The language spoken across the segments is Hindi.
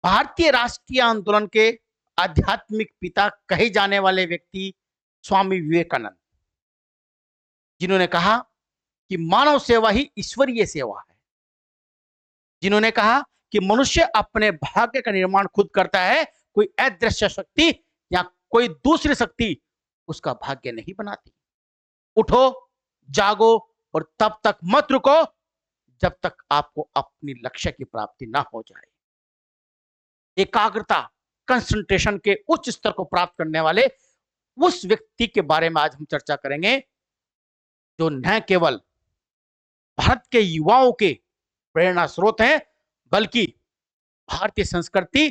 भारतीय राष्ट्रीय आंदोलन के आध्यात्मिक पिता कहे जाने वाले व्यक्ति स्वामी विवेकानंद, जिन्होंने कहा कि मानव सेवा ही ईश्वरीय सेवा है, जिन्होंने कहा कि मनुष्य अपने भाग्य का निर्माण खुद करता है, कोई अदृश्य शक्ति या कोई दूसरी शक्ति उसका भाग्य नहीं बनाती। उठो, जागो और तब तक मत रुको जब तक आपको अपनी लक्ष्य की प्राप्ति ना हो जाए। एकाग्रता, कंसंट्रेशन के उच्च स्तर को प्राप्त करने वाले उस व्यक्ति के बारे में आज हम चर्चा करेंगे, जो न केवल भारत के युवाओं के प्रेरणा स्रोत हैं, बल्कि भारतीय संस्कृति,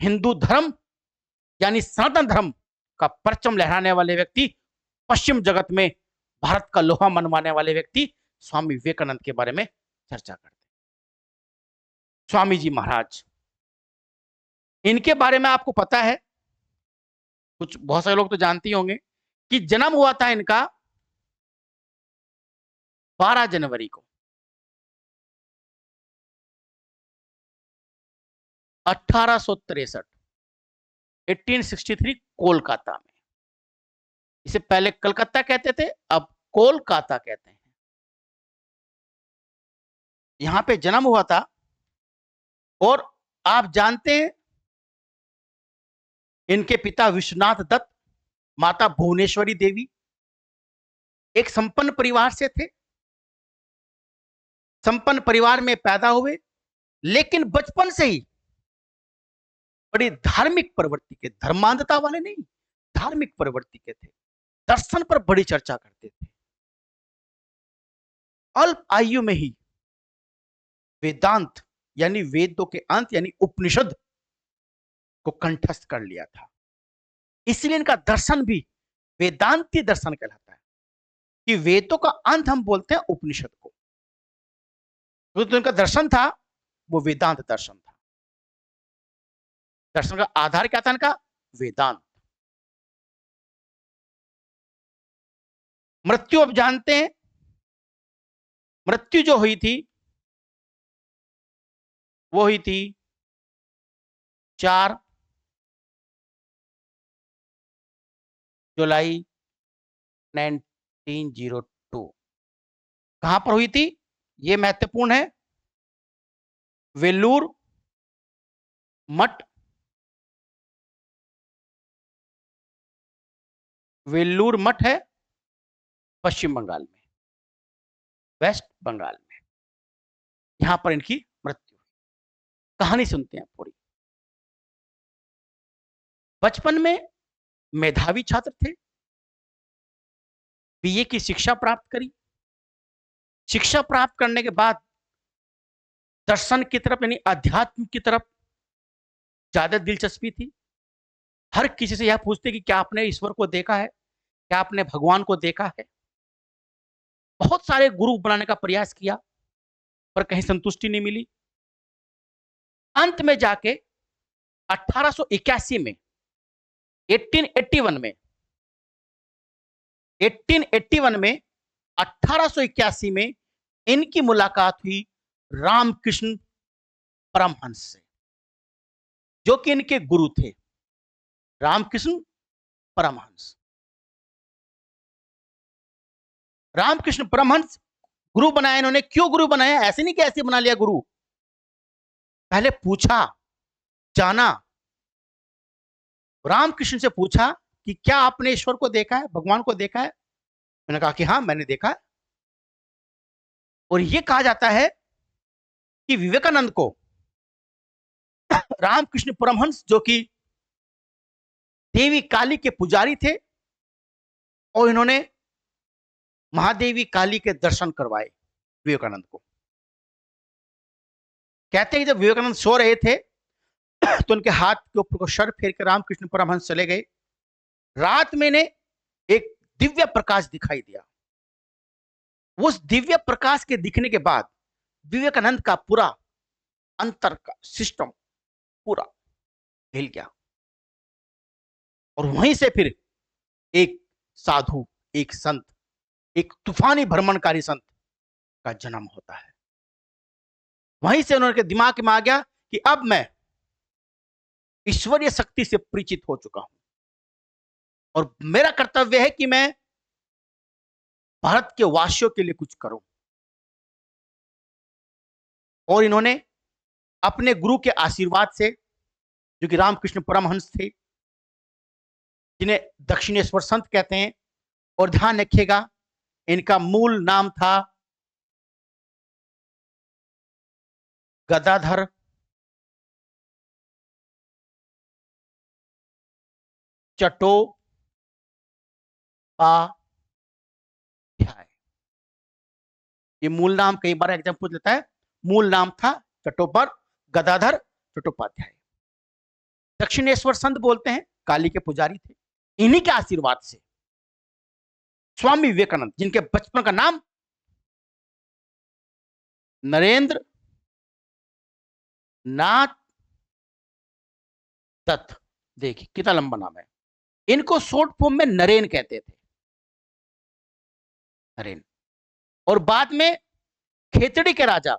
हिंदू धर्म यानी सनातन धर्म का परचम लहराने वाले व्यक्ति, पश्चिम जगत में भारत का लोहा मनवाने वाले व्यक्ति स्वामी विवेकानंद के बारे में चर्चा करते हैं। स्वामी जी महाराज, इनके बारे में आपको पता है, कुछ बहुत सारे लोग तो जानते ही होंगे कि जन्म हुआ था इनका 12 जनवरी को 1863, 1863 कोलकाता में। इसे पहले कलकत्ता कहते थे, अब कोलकाता कहते हैं। यहां पे जन्म हुआ था। और आप जानते हैं इनके पिता विश्वनाथ दत्त, माता भुवनेश्वरी देवी एक संपन्न परिवार से थे। संपन्न परिवार में पैदा हुए, लेकिन बचपन से ही बड़ी धार्मिक प्रवृत्ति के, धर्मांधता वाले नहीं, धार्मिक प्रवृत्ति के थे। दर्शन पर बड़ी चर्चा करते थे। अल्प आयु में ही वेदांत यानी वेदों के अंत यानी उपनिषद को कंठस्थ कर लिया था। इसलिए इनका दर्शन भी वेदांती दर्शन कहलाता है, कि वेदों का अंत हम बोलते हैं उपनिषद को। तो इनका दर्शन था वो वेदांत दर्शन था। दर्शन का आधार क्या था इनका? वेदांत। मृत्यु अब जानते हैं, मृत्यु जो हुई थी वो हुई थी 4 जुलाई 1902। कहां पर हुई थी ये महत्वपूर्ण है। वेल्लूर मठ, वेल्लूर मठ है पश्चिम बंगाल में, वेस्ट बंगाल में। यहां पर इनकी मृत्यु हुई। कहानी सुनते हैं पूरी। बचपन में मेधावी छात्र थे, बीए की शिक्षा प्राप्त करी। शिक्षा प्राप्त करने के बाद दर्शन की तरफ यानी अध्यात्म की तरफ ज्यादा दिलचस्पी थी। हर किसी से यह पूछते कि क्या आपने ईश्वर को देखा है, क्या आपने भगवान को देखा है। बहुत सारे गुरु बनाने का प्रयास किया, पर कहीं संतुष्टि नहीं मिली। अंत में जाके 1881 में 1881 में 1881 में इनकी मुलाकात हुई रामकृष्ण परमहंस से, जो कि इनके गुरु थे। रामकृष्ण परमहंस, रामकृष्ण परमहंस गुरु बनाया इन्होंने। क्यों गुरु बनाया? ऐसे नहीं कि ऐसे बना लिया गुरु। पहले पूछा, जाना, रामकृष्ण से पूछा कि क्या आपने ईश्वर को देखा है, भगवान को देखा है? मैंने कहा कि हाँ, मैंने देखा है। और यह कहा जाता है कि विवेकानंद को रामकृष्ण परमहंस, जो कि देवी काली के पुजारी थे, और इन्होंने महादेवी काली के दर्शन करवाए विवेकानंद को। कहते हैं कि जब विवेकानंद सो रहे थे तो उनके हाथ के ऊपर को सर फेर कर रामकृष्ण परमहंस चले गए। रात में ने एक दिव्य प्रकाश दिखाई दिया। उस दिव्य प्रकाश के दिखने के बाद विवेकानंद का पूरा अंतर का सिस्टम पूरा हिल गया। और वहीं से फिर एक साधु, एक संत, एक तूफानी भ्रमणकारी संत का जन्म होता है। वहीं से उन्होंने दिमाग में आ गया कि अब मैं ईश्वरीय शक्ति से परिचित हो चुका हूं और मेरा कर्तव्य है कि मैं भारत के वासियों के लिए कुछ करूं। और इन्होंने अपने गुरु के आशीर्वाद से, जो कि रामकृष्ण परमहंस थे, जिन्हें दक्षिणेश्वर संत कहते हैं, और ध्यान रखिएगा इनका मूल नाम था गदाधर चट्टोपाध्याय। ये मूल नाम कई बार एग्जाम पूछ लेता है। मूल नाम था गदाधर चट्टोपाध्याय। दक्षिणेश्वर संत बोलते हैं, काली के पुजारी थे। इन्हीं के आशीर्वाद से स्वामी विवेकानंद, जिनके बचपन का नाम नरेंद्र नाथ दत्त, देखिए कितना लंबा नाम है, इनको शॉर्ट फॉर्म में नरेन कहते थे, नरेन। और बाद में खेतड़ी के राजा,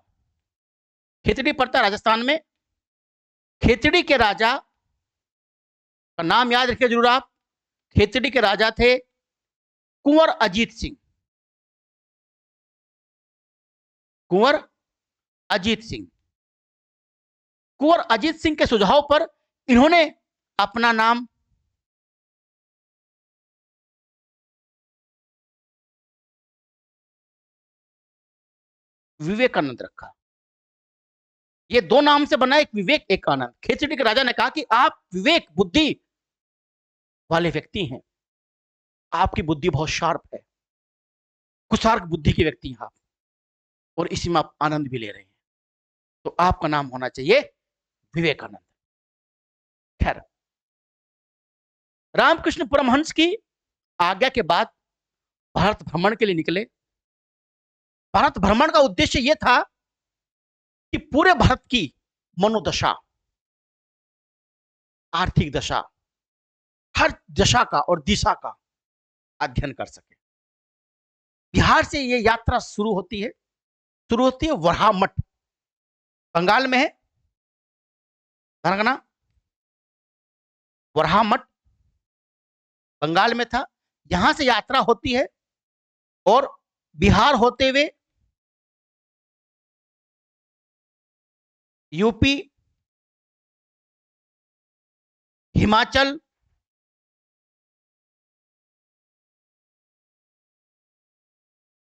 खेतड़ी पड़ता राजस्थान में, खेतड़ी के राजा का नाम याद रखिए जरूर आप। खेतड़ी के राजा थे कुंवर अजीत सिंह। कुंवर अजीत सिंह, कुंवर अजीत सिंह के सुझाव पर इन्होंने अपना नाम विवेकानंद रखा। ये दो नाम से बना, एक विवेक एक आनंद। खेतड़ी के राजा ने कहा कि आप विवेक बुद्धि वाले व्यक्ति हैं, आपकी बुद्धि बहुत शार्प है, कुशार्क बुद्धि के व्यक्ति हैं आप, और इसी में आप आनंद भी ले रहे हैं, तो आपका नाम होना चाहिए विवेकानंद। खैर, रामकृष्ण परमहंस की आज्ञा के बाद भारत भ्रमण के लिए निकले। भारत भ्रमण का उद्देश्य यह था कि पूरे भारत की मनोदशा, आर्थिक दशा, हर दशा का और दिशा का अध्ययन कर सके। बिहार से यह यात्रा शुरू होती है वरहामठ, बंगाल में है, वरहामठ बंगाल में था। यहां से यात्रा होती है और बिहार होते हुए यूपी, हिमाचल,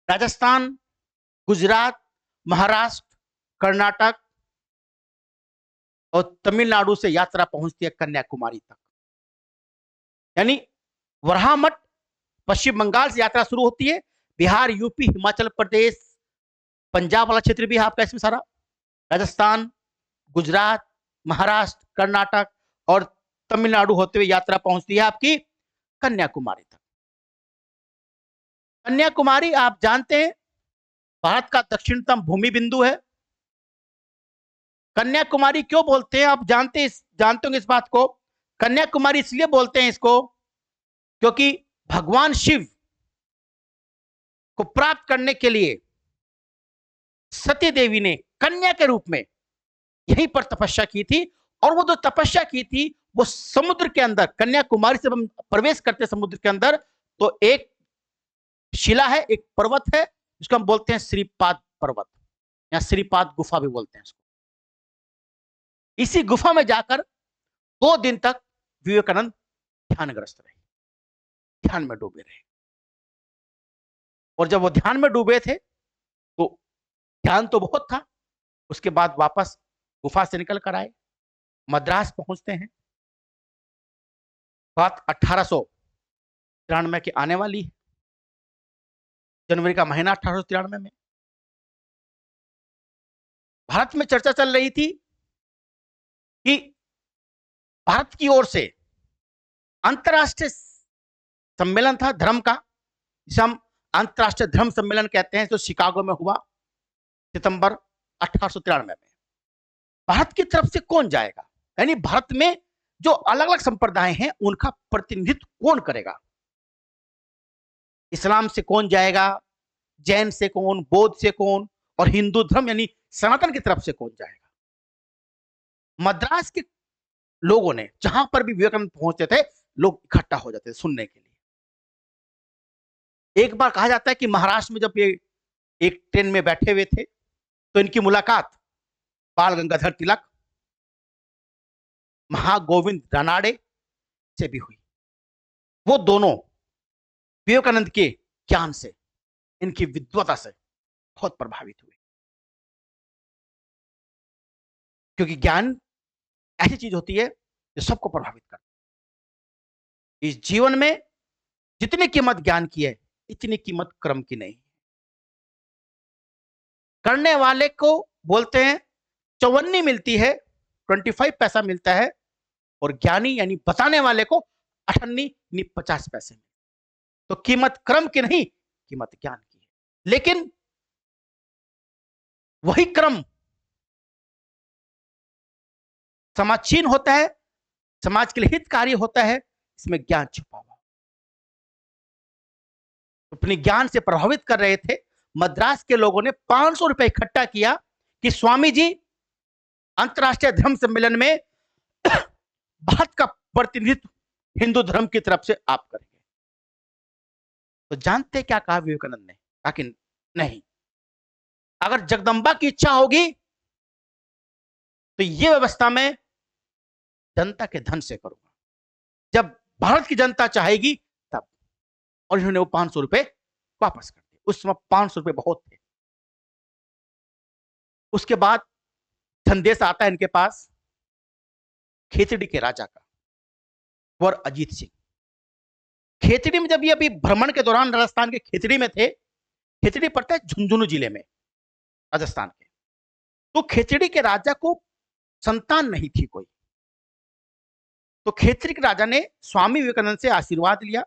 राजस्थान, गुजरात, महाराष्ट्र, कर्नाटक और तमिलनाडु से यात्रा पहुंचती है कन्याकुमारी तक। यानी वरहामठ पश्चिम बंगाल से यात्रा शुरू होती है, बिहार, यूपी, हिमाचल प्रदेश, पंजाब वाला क्षेत्र भी है आपका इसमें सारा, राजस्थान, गुजरात, महाराष्ट्र, कर्नाटक और तमिलनाडु होते हुए यात्रा पहुंचती है आपकी कन्याकुमारी तक। कन्याकुमारी आप जानते हैं भारत का दक्षिणतम भूमि बिंदु है। कन्याकुमारी क्यों बोलते हैं आप जानते होंगे इस बात को। कन्याकुमारी इसलिए बोलते हैं इसको क्योंकि भगवान शिव को प्राप्त करने के लिए सती देवी ने कन्या के रूप में यहीं पर तपस्या की थी, और वो जो तपस्या की थी वो समुद्र के अंदर, कन्याकुमारी से हम प्रवेश करते समुद्र के अंदर तो एक शिला है, एक पर्वत है जिसको हम बोलते हैं श्रीपाद पर्वत या श्रीपाद गुफा भी बोलते हैं इसको। इसी गुफा में जाकर 2 दिन तक विवेकानंद ध्यानग्रस्त रहे, ध्यान में डूबे रहे। और जब वो ध्यान में डूबे थे तो ध्यान तो बहुत था, उसके बाद वापस गुफा से निकल कर आए, मद्रास पहुंचते हैं। बात 1893 की आने वाली है, जनवरी का महीना 1893 में। भारत में चर्चा चल रही थी कि भारत की ओर से अंतरराष्ट्रीय सम्मेलन था धर्म का, जिसे हम अंतरराष्ट्रीय धर्म सम्मेलन कहते हैं, जो शिकागो में हुआ सितंबर 1893 में। भारत की तरफ से कौन जाएगा, यानी भारत में जो अलग अलग संप्रदाय हैं उनका प्रतिनिधित्व कौन करेगा। इस्लाम से कौन जाएगा, जैन से कौन, बौद्ध से कौन, और हिंदू धर्म यानी सनातन की तरफ से कौन जाएगा। मद्रास के लोगों ने, जहां पर भी विवेकानंद पहुंचते थे लोग इकट्ठा हो जाते थे सुनने के लिए। एक बार कहा जाता है कि महाराष्ट्र में जब ये एक ट्रेन में बैठे हुए थे तो इनकी मुलाकात बाल गंगाधर तिलक, महागोविंद रानाडे से भी हुई। वो दोनों विवेकानंद के ज्ञान से, इनकी विद्वता से बहुत प्रभावित हुए, क्योंकि ज्ञान ऐसी चीज होती है जो सबको प्रभावित करती है। इस जीवन में जितनी कीमत ज्ञान की है इतनी कीमत कर्म की नहीं। करने वाले को बोलते हैं चौवन्नी मिलती है, 25 पैसा मिलता है, और ज्ञानी यानी बताने वाले को 98 यानी 50 पैसे में। तो कीमत कर्म की नहीं, कीमत ज्ञान की है। लेकिन वही कर्म समाजहीन होता है, समाज के लिए हितकारी होता है, इसमें ज्ञान छुपा हुआ। अपने ज्ञान से प्रभावित कर रहे थे। मद्रास के लोगों ने 500 रुपए इकट्ठा किया कि स्वामी जी अंतरराष्ट्रीय धर्म सम्मेलन में भारत का प्रतिनिधित्व हिंदू धर्म की तरफ से आप करेंगे। तो जानते क्या कहा विवेकानंद ने? कहा कि नहीं, अगर जगदम्बा की इच्छा होगी तो यह व्यवस्था मैं जनता के धन से करूंगा, जब भारत की जनता चाहेगी तब। और इन्होंने वो 500 रुपए वापस कर दिए। उस समय 500 रुपए बहुत थे। उसके बाद संदेश आता है इनके पास खेतड़ी के राजा का, कुंवर अजीत सिंह। खेतड़ी में जब ये अभी भ्रमण के दौरान राजस्थान के खेतड़ी में थे, खेतड़ी पड़ता है झुंझुनू जिले में राजस्थान के, तो खेतड़ी के राजा को संतान नहीं थी कोई। तो खेतड़ी के राजा ने स्वामी विवेकानंद से आशीर्वाद लिया।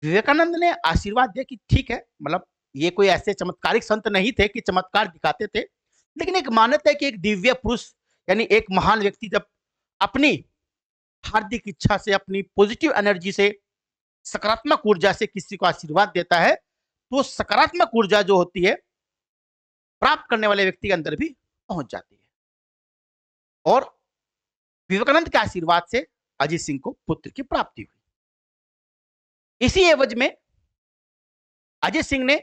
विवेकानंद ने आशीर्वाद दिया कि ठीक है, मतलब ये कोई ऐसे चमत्कारिक संत नहीं थे कि चमत्कार दिखाते थे, लेकिन एक मान्यता है कि एक दिव्य पुरुष यानी एक महान व्यक्ति जब अपनी हार्दिक इच्छा से, अपनी पॉजिटिव एनर्जी से, सकारात्मक ऊर्जा से किसी को आशीर्वाद देता है, तो सकारात्मक ऊर्जा जो होती है प्राप्त करने वाले व्यक्ति के अंदर भी पहुंच जाती है। और विवेकानंद के आशीर्वाद से अजीत सिंह को पुत्र की प्राप्ति हुई। इसी एवज में अजीत सिंह ने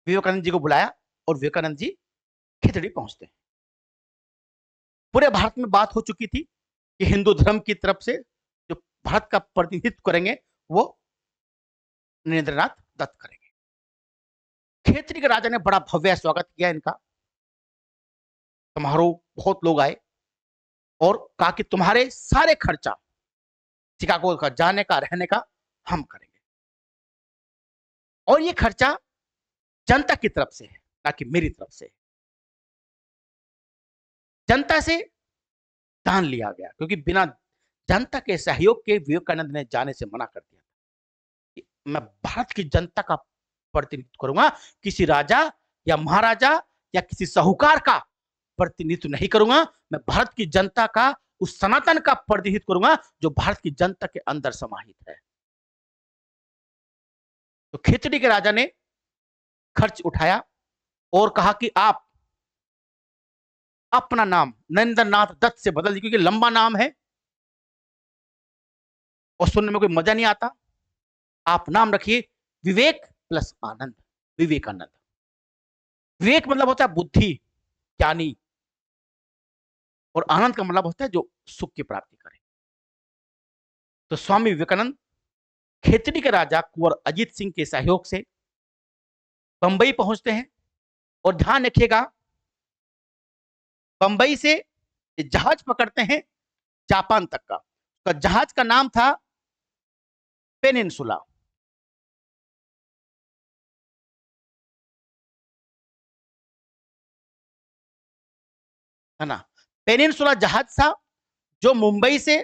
विवेकानंद जी को बुलाया और विवेकानंद जी खेतड़ी पहुंचते हैं। पूरे भारत में बात हो चुकी थी कि हिंदू धर्म की तरफ से जो भारत का प्रतिनिधित्व करेंगे वो नरेंद्रनाथ दत्त करेंगे। खेतड़ी के राजा ने बड़ा भव्य स्वागत किया इनका, समारोह, बहुत लोग आए और कहा कि तुम्हारे सारे खर्चा शिकागो का जाने का, रहने का हम करेंगे, और ये खर्चा जनता की तरफ से है, ना कि मेरी तरफ से। जनता से दान लिया गया, क्योंकि बिना जनता के सहयोग के विवेकानंद ने जाने से मना कर दिया कि मैं भारत की जनता का प्रतिनिधित्व करूंगा, किसी राजा या महाराजा या किसी साहूकार का प्रतिनिधित्व नहीं करूंगा। मैं भारत की जनता का, उस सनातन का प्रतिनिधित्व करूंगा जो भारत की जनता के अंदर समाहित है। तो खेतड़ी के राजा ने खर्च उठाया और कहा कि आप अपना नाम नरेंद्रनाथ दत्त से बदल दीजिए, क्योंकि लंबा नाम है और सुनने में कोई मजा नहीं आता। आप नाम रखिए विवेक प्लस आनंद, विवेकानंद। विवेक मतलब होता है बुद्धि, ज्ञानी, और आनंद का मतलब होता है जो सुख की प्राप्ति करे। तो स्वामी विवेकानंद खेतड़ी के राजा कुंवर अजीत सिंह के सहयोग से बंबई पहुंचते हैं। और ध्यान रखिएगा, बंबई से जहाज पकड़ते हैं जापान तक का। तो जहाज का नाम था पेनिनसुला। है ना, पेनिनसुला जहाज था जो मुंबई से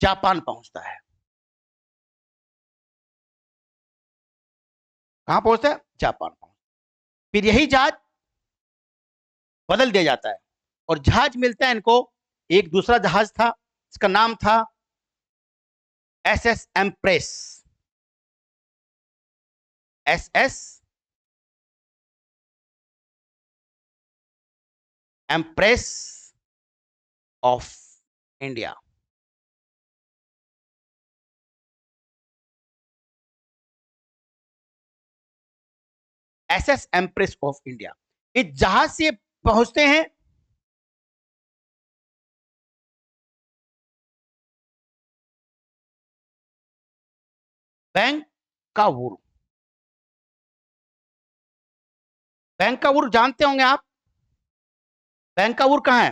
जापान पहुंचता है। कहां पहुंचता है? जापान पहुंचता। फिर यही जहाज बदल दिया जाता है और जहाज मिलता है इनको, एक दूसरा जहाज था, इसका नाम था SS empress. SS empress of India. SS empress of India, इस जहाज से पहुंचते हैं बैंकावूर। बैंकावूर जानते होंगे आप, बैंकावूर कहां है?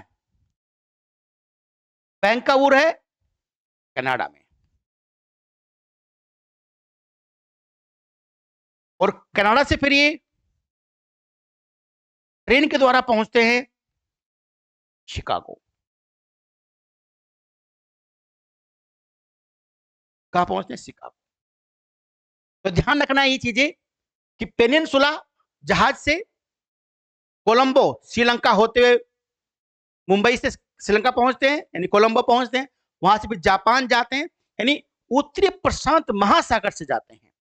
बैंकावूर है कनाडा में, और कनाडा से फिर ये ट्रेन के द्वारा पहुंचते हैं शिकागो। कहां पहुंचते हैं? शिकागो। तो ध्यान रखना ये चीजें कि पेनिनसुला जहाज से कोलंबो श्रीलंका होते हुए मुंबई से श्रीलंका पहुंचते हैं, यानी कोलंबो पहुंचते हैं, वहां से फिर जापान जाते हैं, यानी उत्तरी प्रशांत महासागर से जाते हैं,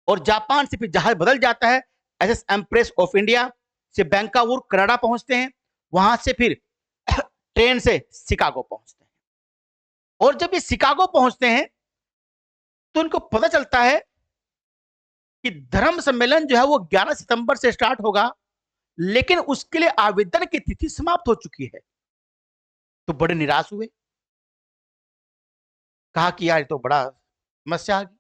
और जापान से फिर जहाज बदल जाता है SS एम्प्रेस ऑफ इंडिया से बैंकावूर कनाडा पहुंचते हैं, वहां से फिर ट्रेन से शिकागो पहुंचते हैं। और जब ये शिकागो पहुंचते हैं तो उनको पता चलता है कि धर्म सम्मेलन जो है वो 11 सितंबर से स्टार्ट होगा, लेकिन उसके लिए आवेदन की तिथि समाप्त हो चुकी है। तो बड़े निराश हुए, कहा कि यार ये तो बड़ा समस्या आ गई।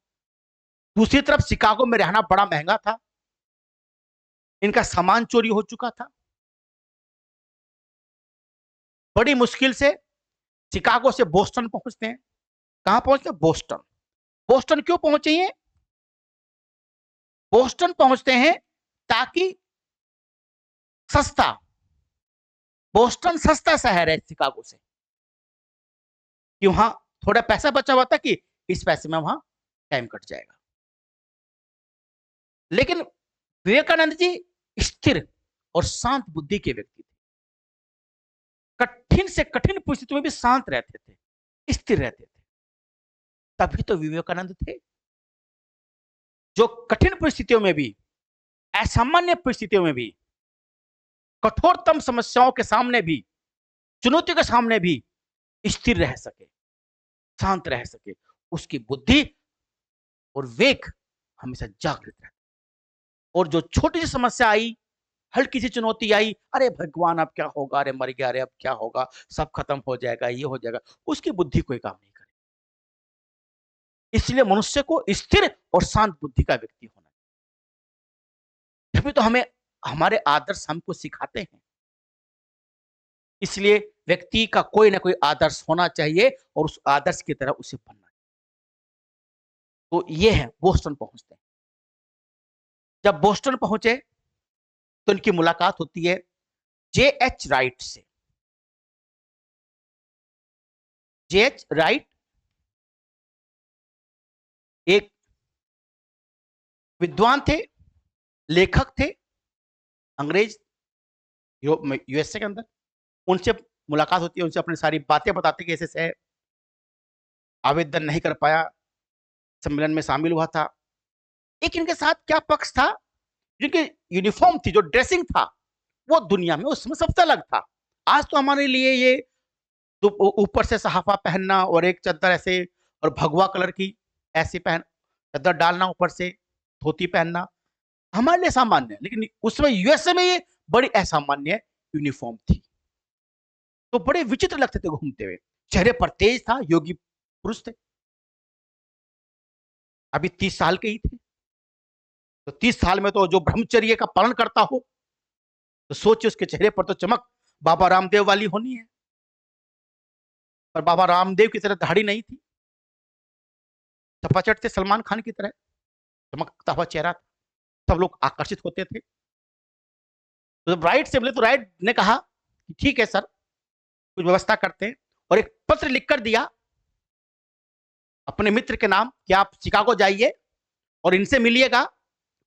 दूसरी तरफ शिकागो में रहना बड़ा महंगा था, इनका सामान चोरी हो चुका था। बड़ी मुश्किल से शिकागो से बोस्टन पहुंचते हैं। कहां पहुंचते हैं? बोस्टन। बोस्टन क्यों पहुंचे हैं? बोस्टन पहुंचते हैं ताकि सस्ता, बोस्टन सस्ता शहर है शिकागो से, कि वहां थोड़ा पैसा बचा हुआ था कि इस पैसे में वहां टाइम कट जाएगा। लेकिन विवेकानंद जी स्थिर और शांत बुद्धि के व्यक्ति थे, कठिन से कठिन परिस्थितियों में भी शांत रहते थे, स्थिर रहते थे। तभी तो विवेकानंद थे, जो कठिन परिस्थितियों में भी, असामान्य परिस्थितियों में भी, कठोरतम समस्याओं के सामने भी, चुनौतियों के सामने भी स्थिर रह सके, शांत रह सके। उसकी बुद्धि और विवेक हमेशा जागृत रहता। और जो छोटी सी समस्या आई, हल्की सी चुनौती आई, अरे भगवान अब क्या होगा, अरे मर गया, अरे अब क्या होगा, सब खत्म हो जाएगा, ये हो जाएगा, उसकी बुद्धि कोई काम नहीं करे। इसलिए मनुष्य को स्थिर और शांत बुद्धि का व्यक्ति होना चाहिए। तभी तो हमें हमारे आदर्श हमको सिखाते हैं। इसलिए व्यक्ति का कोई ना कोई आदर्श होना चाहिए और उस आदर्श की तरह उसे बनना चाहिए। तो ये है, बोस्टन पहुंचते हैं। जब बोस्टन पहुंचे तो इनकी मुलाकात होती है JH राइट से। JH राइट एक विद्वान थे, लेखक थे, अंग्रेज, USA के अंदर। उनसे मुलाकात होती है, उनसे अपनी सारी बातें बताते कि ऐसे आवेदन नहीं कर पाया, सम्मेलन में शामिल हुआ था। एक इनके साथ क्या पक्ष था, जिनकी यूनिफॉर्म थी, जो ड्रेसिंग था, वो दुनिया में उस समय सबसे अलग था। आज तो हमारे लिए ये तो ऊपर से सहाफा पहनना और एक चद्दर ऐसे और भगवा कलर की ऐसी पहन, चद्दर डालना, ऊपर से धोती पहनना हमारे लिए सामान्य है, लेकिन उस समय USA में ये बड़ी असामान्य यूनिफॉर्म थी। तो बड़े विचित्र लगते थे घूमते हुए, चेहरे पर तेज था, योगी पुरुष थे, अभी 30 साल के ही थे। तो 30 साल में तो जो ब्रह्मचर्य का पालन करता हो, तो सोचिए उसके चेहरे पर तो चमक बाबा रामदेव वाली होनी है। पर बाबा रामदेव की तरह दाढ़ी नहीं थी, चपाचट थे सलमान खान की तरह, चमकता हुआ चेहरा था, सब लोग आकर्षित होते थे। तो जब राइट से मिले तो राइट ने कहा कि ठीक है सर, कुछ व्यवस्था करते हैं, और एक पत्र लिखकर दिया अपने मित्र के नाम कि आप शिकागो जाइए और इनसे मिलिएगा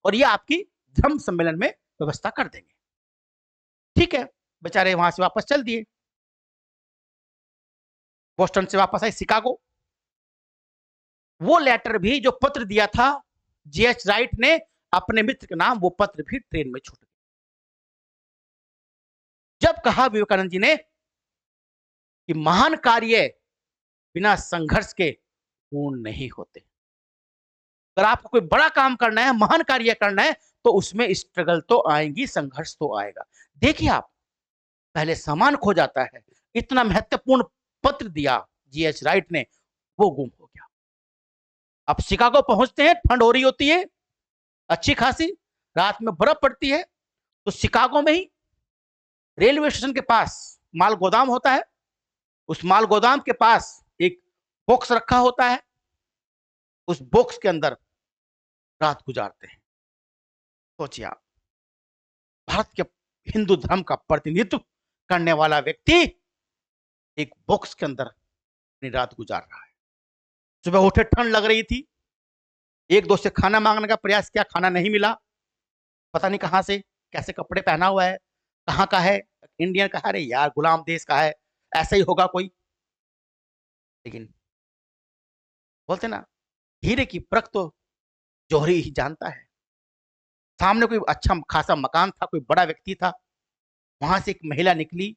और ये आपकी धर्म सम्मेलन में व्यवस्था कर देंगे। ठीक है, बेचारे वहां से वापस चल दिए, बोस्टन से वापस आए शिकागो। वो लेटर भी जो पत्र दिया था JH राइट ने अपने मित्र के नाम वो पत्र भी ट्रेन में छूट गया। जब कहा विवेकानंद जी ने कि महान कार्य बिना संघर्ष के पूर्ण नहीं होते। अगर आपको कोई बड़ा काम करना है, महान कार्य करना है, तो उसमें स्ट्रगल तो आएंगी, संघर्ष तो आएगा। देखिए आप, पहले सामान खो जाता है, इतना महत्वपूर्ण पत्र दिया जीएच राइट ने, वो गुम हो गया। अब शिकागो पहुंचते हैं, ठंड हो रही होती है अच्छी खासी, रात में बर्फ पड़ती है, तो शिकागो में ही रेलवे स्टेशन के पास माल गोदाम होता है। उस माल गोदाम के पास एक बॉक्स रखा होता है, उस बॉक्स के अंदर रात गुजारते हैं। सोचिए आप, भारत के हिंदू धर्म का प्रतिनिधित्व करने वाला व्यक्ति एक बॉक्स के अंदर अपनी रात गुजार रहा है। सुबह उठे, ठंड लग रही थी, एक दोस्त से खाना मांगने का प्रयास किया, खाना नहीं मिला, पता नहीं कहां से कैसे कपड़े पहना हुआ है, कहां का है, इंडियन का है, अरे यार गुलाम देश का है, ऐसा ही होगा कोई। लेकिन बोलते ना, हीरे की परख तो जौहरी ही जानता है। सामने कोई अच्छा खासा मकान था, कोई बड़ा व्यक्ति था, वहां से एक महिला निकली,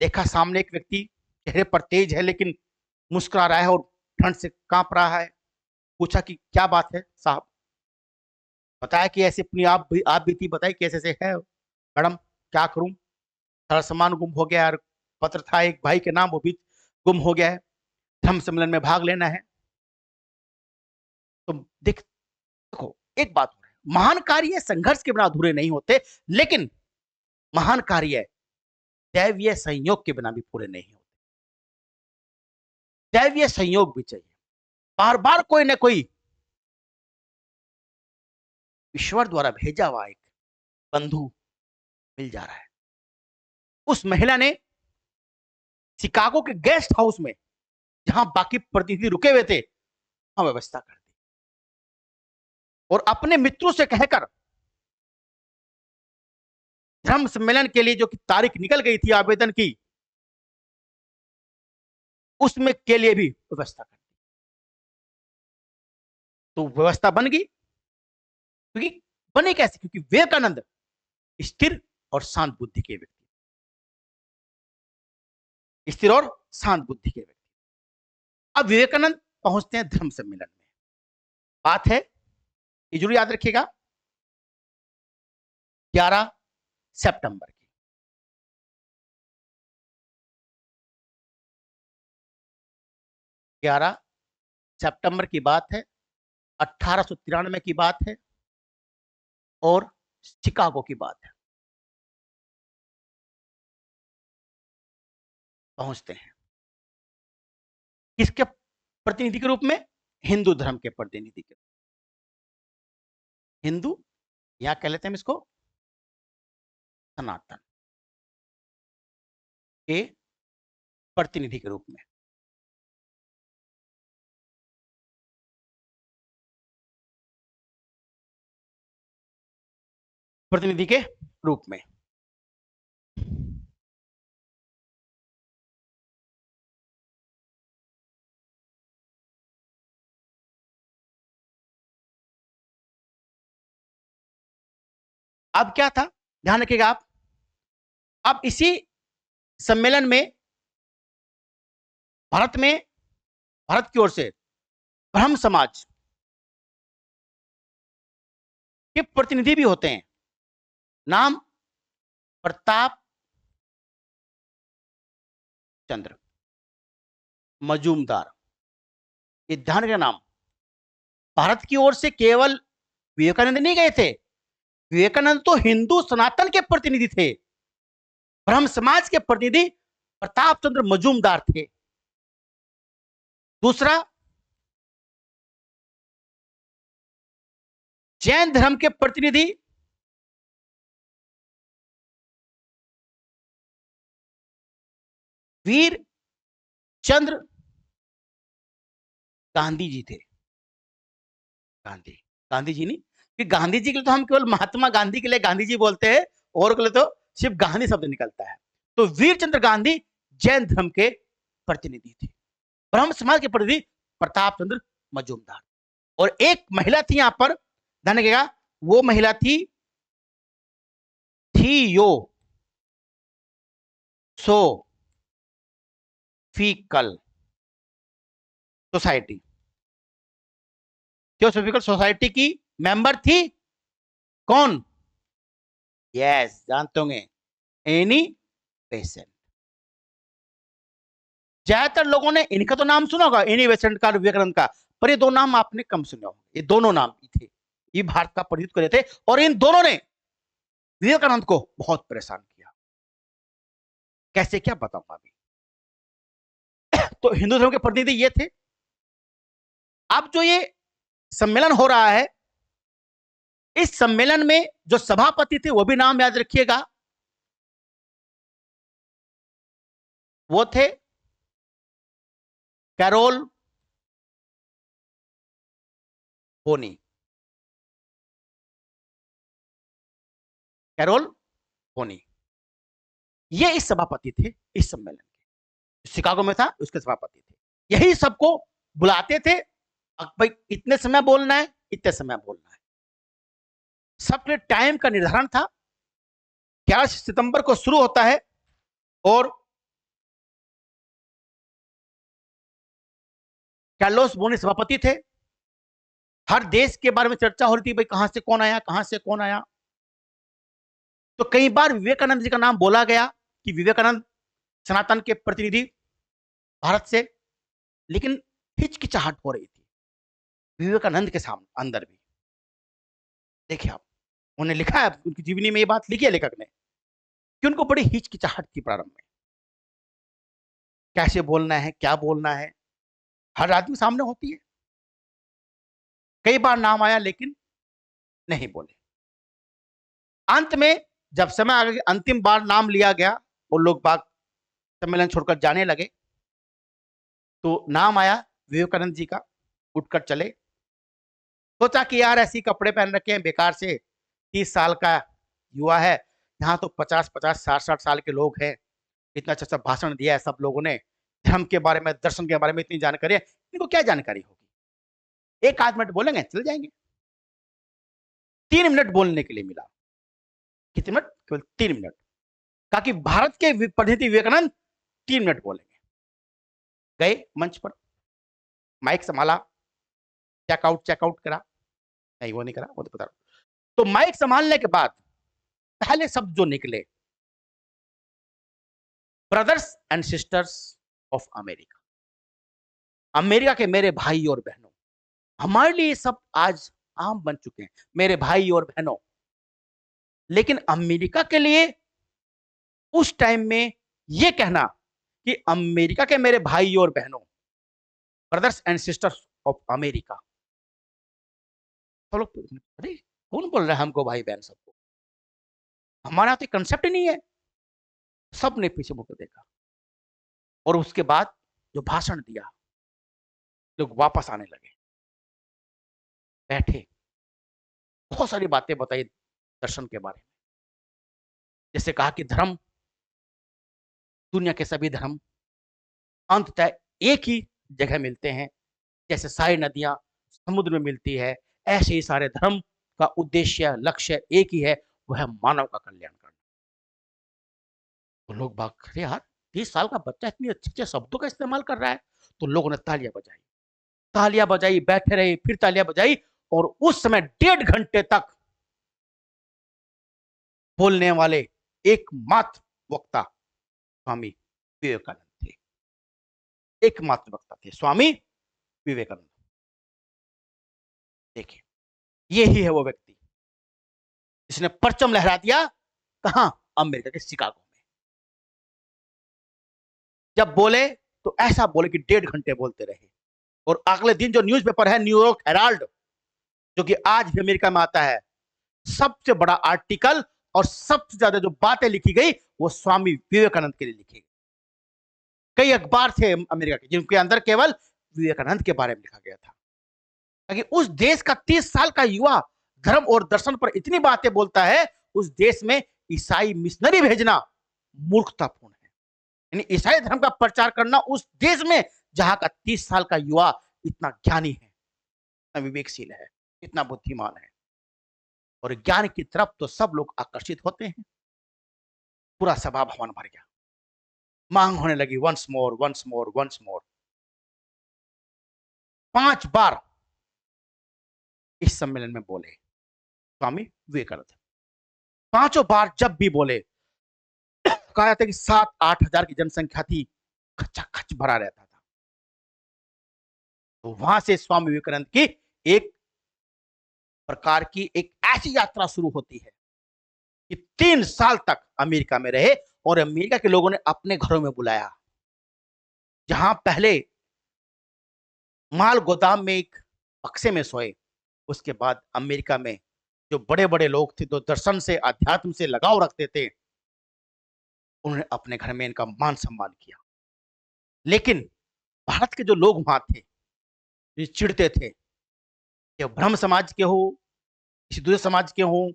देखा सामने एक व्यक्ति चेहरे पर तेज है लेकिन मुस्कुरा रहा है और ठंड से कांप रहा है। पूछा कि क्या बात है साहब, बताया कि ऐसे अपनी आप बीती बताई कैसे से है। मैडम क्या करूं, सारा सामान गुम हो गया, और पत्र था एक भाई के नाम, वो भी गुम हो गया है, धर्म सम्मेलन में भाग लेना है। तो देखो एक बात हो रही है, महान कार्य संघर्ष के बिना अधूरे नहीं होते, लेकिन महान कार्य दैवीय संयोग के बिना भी पूरे नहीं होते। दैवीय संयोग भी चाहिए, बार बार कोई ना कोई ईश्वर द्वारा भेजा हुआ एक बंधु मिल जा रहा है। उस महिला ने शिकागो के गेस्ट हाउस में, जहां बाकी प्रतिनिधि रुके हुए थे, वहां व्यवस्था कर दी और अपने मित्रों से कहकर धर्म सम्मेलन के लिए जो कि तारीख निकल गई थी आवेदन की, उसमें के लिए भी व्यवस्था कर दी। तो व्यवस्था बन गई, क्योंकि बने कैसे, क्योंकि विवेकानंद स्थिर और शांत बुद्धि के व्यक्ति, स्थिर और शांत बुद्धि के व्यक्ति। अब विवेकानंद पहुंचते हैं धर्म सम्मेलन में। बात है, ये जरूर याद रखिएगा, 11 सितंबर की। 11 सितंबर की बात है, 1893 की बात है और शिकागो की बात है। पहुंचते हैं किसके प्रतिनिधि के रूप में, हिंदू धर्म के प्रतिनिधि के, हिंदू, यहां कह लेते हैं इसको सनातन के प्रतिनिधि के रूप में। प्रतिनिधि के रूप में अब क्या था, ध्यान रखिएगा आप। अब इसी सम्मेलन में भारत की ओर से ब्रह्म समाज के प्रतिनिधि भी होते हैं। नाम प्रताप चंद्र मजूमदार, ये ध्यान का नाम। भारत की ओर से केवल विवेकानंद नहीं गए थे, विवेकानंद तो हिंदू सनातन के प्रतिनिधि थे, ब्रह्म समाज के प्रतिनिधि प्रताप चंद्र मजूमदार थे। दूसरा, जैन धर्म के प्रतिनिधि वीर चंद्र गांधी जी थे। गांधी जी नहीं, कि गांधी जी के लिए तो हम केवल महात्मा गांधी के लिए गांधी जी बोलते हैं, और के लिए तो सिर्फ गांधी शब्द निकलता है। तो वीर चंद्र गांधी जैन धर्म के प्रतिनिधि थे। ब्रह्म समाज के प्रतिनिधि प्रताप चंद्र मजूमदार, और एक महिला थी यहां पर ध्यान रखिएगा, वो महिला थी थियोसोफिकल सोसाइटी। थियोसोफिकल सोसाइटी की मेंबर थी कौन? यस, जानते होंगे, एनी बेसेंट। ज्यादातर लोगों ने इनका तो नाम सुना होगा, एनी बेसेंट का, विवेकानंद का, पर ये दो नाम आपने कम सुने होंगे। ये दोनों नाम थे, ये भारत का प्रतिनिधित्व कर रहे थे, और इन दोनों ने विवेकानंद को बहुत परेशान किया। कैसे, क्या बताऊंगा अभी। तो हिंदू धर्म के प्रतिनिधि ये थे। अब जो ये सम्मेलन हो रहा है, इस सम्मेलन में जो सभापति थे, वो भी नाम याद रखिएगा, वो थे कैरोल पोनी। कैरोल पोनी, ये इस सभापति थे इस सम्मेलन के, शिकागो में था, उसके सभापति थे। यही सबको बुलाते थे, भाई इतने समय बोलना है, इतने समय बोलना है। सबके टाइम का निर्धारण था। 11 सितंबर को शुरू होता है, और कार्लोस बोनी सभापति थे। हर देश के बारे में चर्चा हो रही थी, भाई कहां से कौन आया, कहां से कौन आया। तो कई बार विवेकानंद जी का नाम बोला गया कि विवेकानंद सनातन के प्रतिनिधि भारत से, लेकिन हिचकिचाहट हो रही थी विवेकानंद के सामने अंदर भी। देखिए आप, उन्होंने लिखा है, उनकी जीवनी में ये बात लिखी है लेखक ने, कि उनको बड़ी हिचकिचाहट थी प्रारंभ में, कैसे बोलना है, क्या बोलना है। हर आदमी सामने होती है। कई बार नाम आया लेकिन नहीं बोले। अंत में जब समय आ गया, अंतिम बार नाम लिया गया और लोग बाग सम्मेलन छोड़कर जाने लगे, तो नाम आया विवेकानंद जी का, उठकर चले। सोचा कि यार ऐसी कपड़े पहन रखे हैं बेकार से, 30 साल का युवा है, यहाँ तो 50-50, 60-60 साल के लोग हैं, इतना अच्छा भाषण दिया है सब लोगों ने, धर्म के बारे में, दर्शन के बारे में इतनी जानकारी है, इनको क्या जानकारी होगी। एक आध मिनट बोलेंगे, चले जाएंगे। 3 मिनट बोलने के लिए मिला। कितने मिनट? केवल 3 मिनट। कहा कि भारत के प्रतिनिधि विवेकानंद 3 मिनट बोलेंगे। गए मंच पर, माइक संभाला, चेकआउट करा, नहीं वो नहीं करा, वो तो बता रहा। तो माइक संभालने के बाद पहले शब्द जो निकले, brothers and sisters of America, America के मेरे भाई और बहनों। हमारे लिए सब आज आम बन चुके हैं, मेरे भाई और बहनों, लेकिन अमेरिका के लिए उस टाइम में यह कहना कि अमेरिका के मेरे भाई और बहनों, brothers and sisters of America, तो लोग, अरे कौन बोल रहा है हमको भाई बहन सबको, हमारा तो कंसेप्ट ही नहीं है। सब ने पीछे मुड़कर देखा, और उसके बाद जो भाषण दिया, लोग वापस आने लगे, बैठे, बहुत सारी बातें बताई दर्शन के बारे में। जैसे कहा कि धर्म, दुनिया के सभी धर्म अंततः एक ही जगह मिलते हैं, जैसे सारी नदियां समुद्र में मिलती है, ऐसे ही सारे धर्म का उद्देश्य, लक्ष्य एक ही है, वह है मानव का कल्याण करना। तो लोग बात, अरे यार 30 साल का बच्चा इतनी अच्छे अच्छे शब्दों का इस्तेमाल कर रहा है। तो लोगों ने तालियां बजाई, तालियां बजाई, बैठे रहे, फिर तालियां बजाई, और उस समय 1.5 घंटे तक बोलने वाले एकमात्र वक्ता स्वामी विवेकानंद थे। एकमात्र वक्ता थे स्वामी विवेकानंद। देखिए, यही है वो व्यक्ति जिसने परचम लहरा दिया, कहां? अमेरिका के शिकागो में। जब बोले तो ऐसा बोले कि 1.5 घंटे बोलते रहे। और अगले दिन जो न्यूज़पेपर है न्यूयॉर्क हेराल्ड, जो कि आज भी अमेरिका में आता है, सबसे बड़ा आर्टिकल और सबसे ज्यादा जो बातें लिखी गई वो स्वामी विवेकानंद के लिए लिखी गई। कई अखबार थे अमेरिका के जिनके अंदर केवल विवेकानंद के बारे में लिखा गया था, ताकि उस देश का 30 साल का युवा धर्म और दर्शन पर इतनी बातें बोलता है, उस देश में ईसाई मिशनरी भेजना मूर्खतापूर्ण है। यानी ईसाई धर्म का प्रचार करना उस देश में जहां का 30 साल का युवा इतना ज्ञानी है, इतना विवेकशील है, इतना बुद्धिमान है। और ज्ञान की तरफ तो सब लोग आकर्षित होते हैं। पूरा सभा भवन भर गया, मांग होने लगी, once more once more once more. 5 बार इस सम्मेलन में बोले स्वामी विवेकानंद। 5 बार जब भी बोले, कहा जाता है कि 7-8 हजार की जनसंख्या थी, खचाखच भरा रहता था। तो वहां से स्वामी विवेकानंद की एक प्रकार की एक ऐसी यात्रा शुरू होती है कि 3 साल तक अमेरिका में रहे और अमेरिका के लोगों ने अपने घरों में बुलाया। जहां पहले माल गोदाम में एक बक्से में सोए, उसके बाद अमेरिका में जो बड़े बड़े लोग थे, जो दर्शन से अध्यात्म से लगाव रखते थे, उन्होंने अपने घर में इनका मान सम्मान किया। लेकिन भारत के जो लोग वहां थे, ये चिढ़ते थे कि ब्रह्म समाज के हो, किसी दूसरे समाज के हो,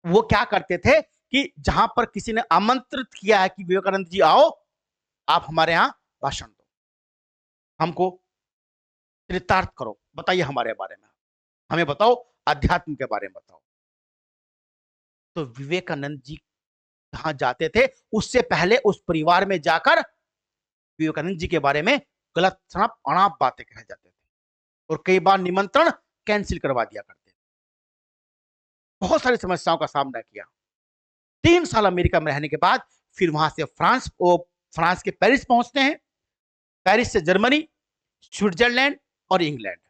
वो क्या करते थे कि जहां पर किसी ने आमंत्रित किया है कि विवेकानंद जी आओ, आप हमारे यहां भाषण दो, हमको चरितार्थ करो, बताइए हमारे बारे में, हमें बताओ, अध्यात्म के बारे में बताओ। तो विवेकानंद जी जहां जाते थे, उससे पहले उस परिवार में जाकर विवेकानंद जी के बारे में गलत सड़प अनाप बातें कहे जाते थे और कई बार निमंत्रण कैंसिल करवा दिया करते थे। बहुत सारी समस्याओं का सामना किया। 3 साल अमेरिका में रहने के बाद फिर वहां से फ्रांस के पेरिस पहुंचते हैं। पेरिस से जर्मनी, स्विट्जरलैंड और इंग्लैंड,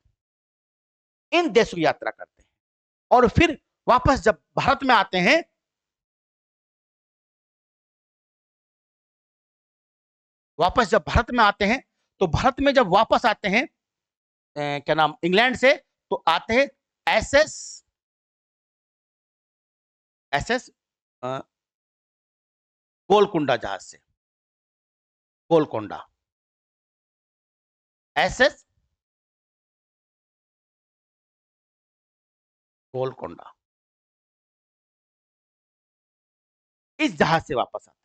इन देशों की यात्रा करते हैं। और फिर वापस जब भारत में आते हैं, तो भारत में जब वापस आते हैं, क्या नाम, इंग्लैंड से, तो आते हैं एसएस एसएस गोलकुंडा जहाज से, गोलकोंडा, एसएस गोलकोंडा, इस जहाज से वापस आते हैं।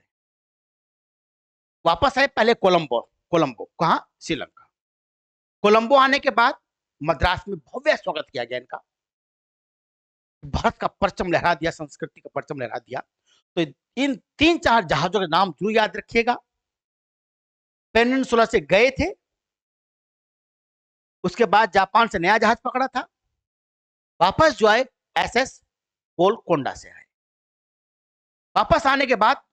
वापस आए पहले कोलंबो, कहां, श्रीलंका। कोलंबो आने के बाद मद्रास में भव्य स्वागत किया गया इनका, भारत का परचम लहरा दिया, संस्कृति का परचम लहरा दिया। तो इन 3-4 जहाजों के नाम जरूर याद रखिएगा। पेनिनसुला से गए थे, उसके बाद जापान से नया जहाज पकड़ा था, वापस जो आए एसएस गोलकोंडा से आए। वापस आने के बाद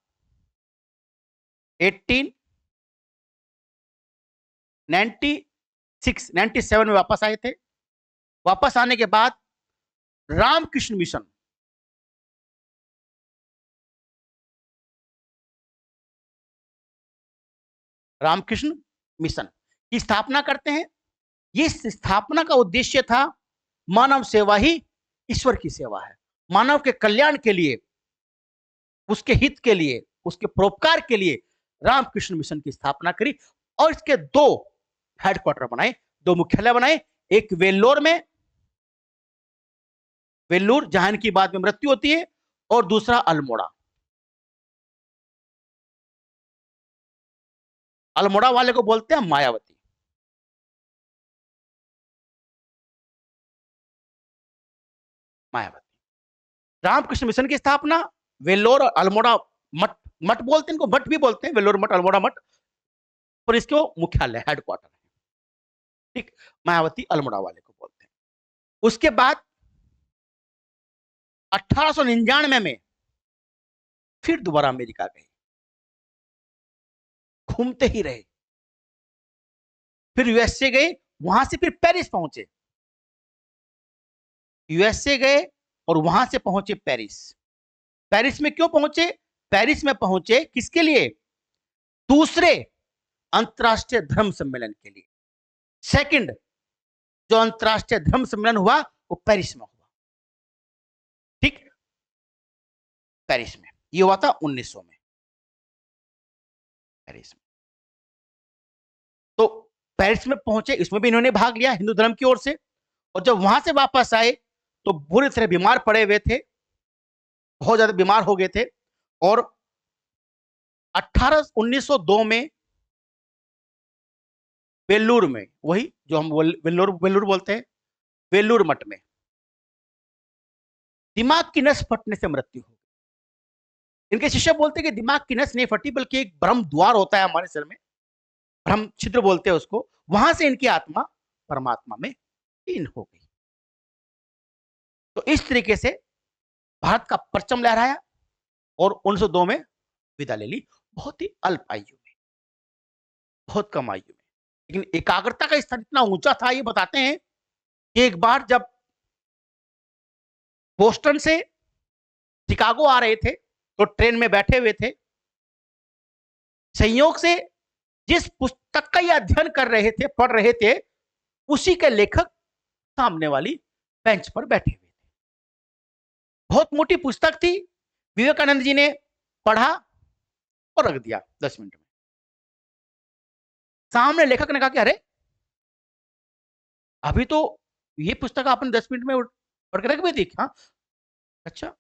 1897 में वापस आए थे। वापस आने के बाद रामकृष्ण मिशन, रामकृष्ण मिशन की स्थापना करते हैं। इस स्थापना का उद्देश्य था मानव सेवा ही ईश्वर की सेवा है। मानव के कल्याण के लिए, उसके हित के लिए, उसके परोपकार के लिए रामकृष्ण मिशन की स्थापना करी और इसके 2 हेडक्वार्टर बनाए, 2 मुख्यालय बनाए। एक वेल्लोर में, वेल्लूर जहां इनकी बाद में मृत्यु होती है, और दूसरा अल्मोड़ा। अल्मोड़ा वाले को बोलते हैं मायावती। रामकृष्ण मिशन की स्थापना वेल्लोर और अल्मोड़ा, मठ मठ बोलते हैं इनको, मठ भी बोलते हैं, वेल्लोर मठ, अल्मोड़ा मठ, पर इसके मुख्यालय हेडक्वार्टर है। ठीक, मायावती अल्मोड़ा वाले को बोलते हैं। उसके बाद 1899 में फिर दोबारा अमेरिका गए, घूमते ही रहे। फिर यूएसए गए, वहां से फिर पेरिस पहुंचे। यूएसए गए और वहां से पहुंचे पेरिस। पेरिस में क्यों पहुंचे? पेरिस में पहुंचे किसके लिए? दूसरे अंतरराष्ट्रीय धर्म सम्मेलन के लिए। सेकंड जो अंतरराष्ट्रीय धर्म सम्मेलन हुआ वो पेरिस में हुआ। ठीक, पेरिस में ये हुआ था 1900 में, पेरिस में। तो पेरिस में पहुंचे, इसमें भी इन्होंने भाग लिया हिंदू धर्म की ओर से। और जब वहां से वापस आए तो बुरी तरह बीमार पड़े हुए थे, बहुत ज्यादा बीमार हो गए थे। और 1902 में वेल्लूर में, वही जो हम वेल्लूर बोलते हैं, वेल्लूर मठ में दिमाग की नस फटने से मृत्यु हो। इनके शिष्य बोलते कि दिमाग की नस नहीं फटी, बल्कि एक ब्रह्म द्वार होता है हमारे शरीर में, ब्रह्म छिद्र बोलते हैं उसको, वहां से इनकी आत्मा परमात्मा में लीन हो गई। तो इस तरीके से भारत का परचम लहराया और 1902 में विदा ले ली, बहुत ही अल्प आयु में, बहुत कम आयु में। लेकिन एकाग्रता का स्तर इतना ऊंचा था, ये बताते हैं कि एक बार जब बोस्टन से शिकागो आ रहे थे, तो ट्रेन में बैठे हुए थे, संयोग से जिस पुस्तक का ये अध्ययन कर रहे थे, पढ़ रहे थे, उसी के लेखक सामने वाली बेंच पर बैठे हुए थे। बहुत मोटी पुस्तक थी, विवेकानंद जी ने पढ़ा और रख दिया 10 मिनट में। सामने लेखक ने कहा कि अरे अभी तो ये पुस्तक आपने 10 मिनट में पढ़ के रख भी दी। हाँ, अच्छा।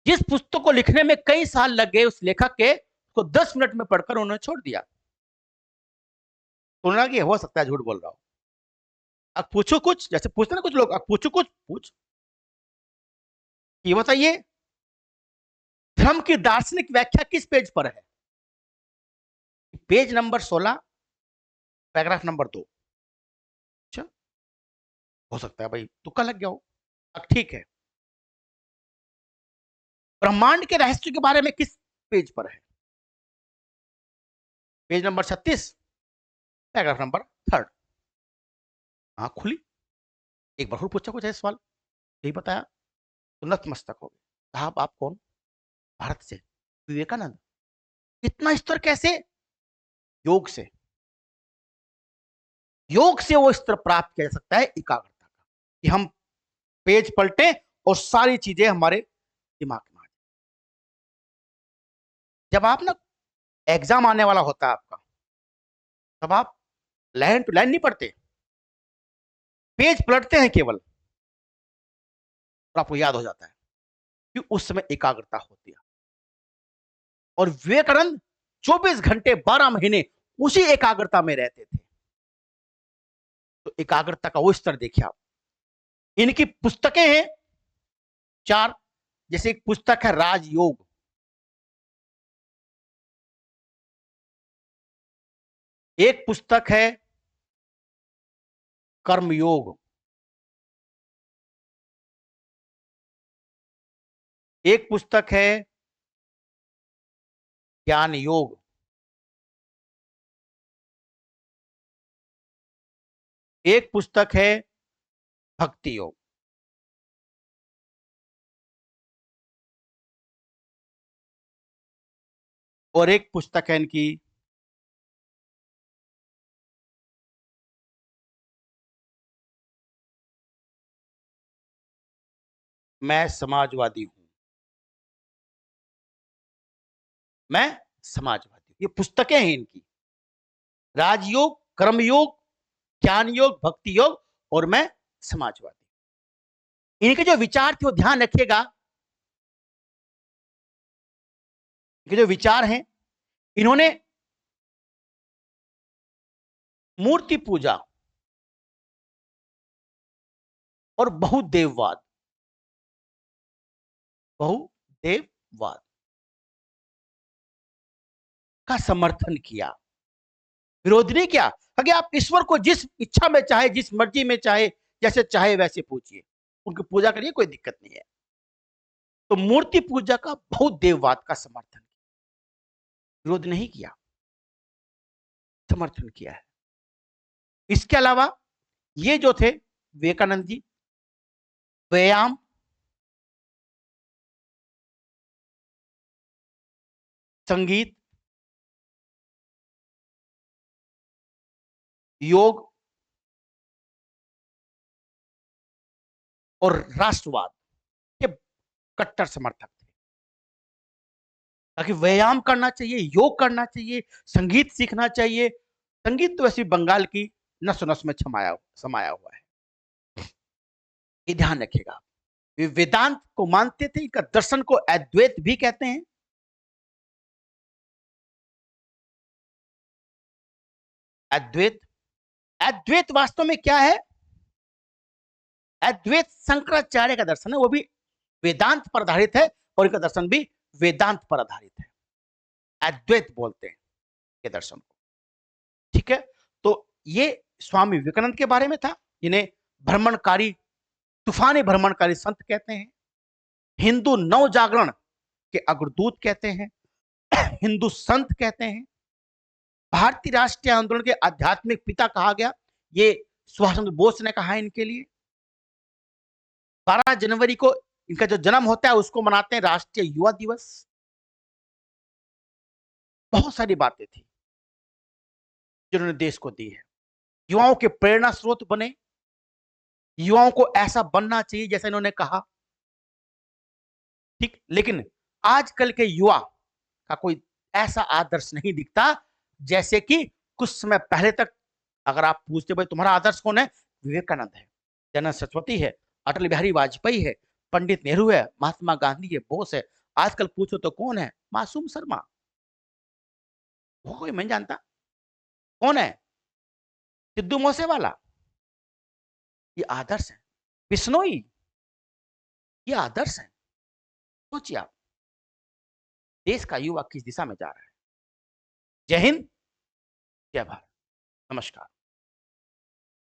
जिस पुस्तक को लिखने में कई साल लग गए उस लेखक के, को 10 मिनट में पढ़कर उन्होंने छोड़ दिया। उन्होंने कि हो सकता है झूठ बोल रहा हो, अब पूछो कुछ, जैसे पूछते ना कुछ लोग, अब पूछो कुछ, पूछ ये बताइए, धर्म की दार्शनिक व्याख्या किस पेज पर है? Page number 16, paragraph number 2। अच्छा, हो सकता है भाई तुक्का लग गया हो। अब ठीक है, ब्रह्मांड के रहस्य के बारे में किस पेज पर है? Page number 36, paragraph number 3। आंख खुली, एक बार और पूछा कुछ है सवाल, यही बताया तो नतमस्तक हो गए। साहब आप कौन? भारत से। विवेकानंद। इतना स्तर कैसे? योग से। योग से वो स्तर प्राप्त किया जा सकता है एकाग्रता का, कि हम पेज पलटे और सारी चीजें हमारे दिमाग में आ जाए। जब आप ना एग्जाम आने वाला होता है आपका, तब आप लाइन टू लाइन नहीं पढ़ते, पेज पलटते हैं केवल, और आपको याद हो जाता है कि उस समय एकाग्रता होती है। और विवेकानंद 24 घंटे 12 महीने उसी एकाग्रता में रहते थे। तो एकाग्रता का वो स्तर देखिए आप। इनकी पुस्तकें हैं 4, जैसे एक पुस्तक है राजयोग, एक पुस्तक है कर्मयोग, एक पुस्तक है ज्ञान योग, एक पुस्तक है भक्ति योग। और एक पुस्तक है इनकी मैं समाजवादी हूं। मैं समाजवादी हूं, ये पुस्तकें हैं इनकी, राजयोग, कर्मयोग, ज्ञान योग, भक्ति योग, और मैं समाजवादी। इनके जो विचार थे वो ध्यान रखिएगा, इनके जो विचार हैं, इन्होंने मूर्ति पूजा और बहुदेववाद का समर्थन किया, विरोध नहीं किया। अगर आप ईश्वर को जिस इच्छा में चाहे, जिस मर्जी में चाहे, जैसे चाहे वैसे पूछिए, उनकी पूजा करिए, कोई दिक्कत नहीं है। तो मूर्ति पूजा का, बहुदेववाद का समर्थन किया, विरोध नहीं किया, समर्थन किया है। इसके अलावा ये जो थे विवेकानंद जी, व्यायाम, संगीत, योग और राष्ट्रवाद के कट्टर समर्थक थे। ताकि व्यायाम करना चाहिए, योग करना चाहिए, संगीत सीखना चाहिए। संगीत तो वैसे बंगाल की नस नस में समाया हुआ है, ये ध्यान रखिएगा। वे वेदांत को मानते थे, इनका दर्शन को अद्वैत भी कहते हैं। अद्वैत, अद्वैत वास्तव में क्या है? अद्वैत शंकराचार्य का दर्शन है, वो भी वेदांत पर आधारित है और इनका दर्शन भी वेदांत पर आधारित है। अद्वैत बोलते हैं ये दर्शन को। ठीक है, तो ये स्वामी विवेकानंद के बारे में था, जिन्हें भ्रमणकारी, तूफानी भ्रमणकारी संत कहते हैं, हिंदू नव जागरण के अग्रदूत कहते हैं, हिंदू संत कहते हैं, भारतीय राष्ट्रीय आंदोलन के आध्यात्मिक पिता कहा गया, ये सुभाष चंद्र बोस ने कहा इनके लिए। 12 जनवरी को इनका जो जन्म होता है उसको मनाते हैं राष्ट्रीय युवा दिवस। बहुत सारी बातें थी जिन्होंने देश को दी है, युवाओं के प्रेरणा स्रोत बने, युवाओं को ऐसा बनना चाहिए जैसा इन्होंने कहा। ठीक, लेकिन आजकल के युवा का कोई ऐसा आदर्श नहीं दिखता जैसे कि कुछ समय पहले तक। अगर आप पूछते भाई तुम्हारा आदर्श कौन है, विवेकानंद है, दयानंद सरस्वती है, अटल बिहारी वाजपेयी है, पंडित नेहरू है, महात्मा गांधी है, बोस है। आजकल पूछो तो कौन है, मासूम शर्मा, वो कोई मैं जानता। कौन है, सिद्धू मूसेवाला। ये आदर्श है, बिश्नोई, ये आदर्श है। सोचिए आप, देश का युवा किस दिशा में जा रहा है। जय हिंद, जय भारत, नमस्कार।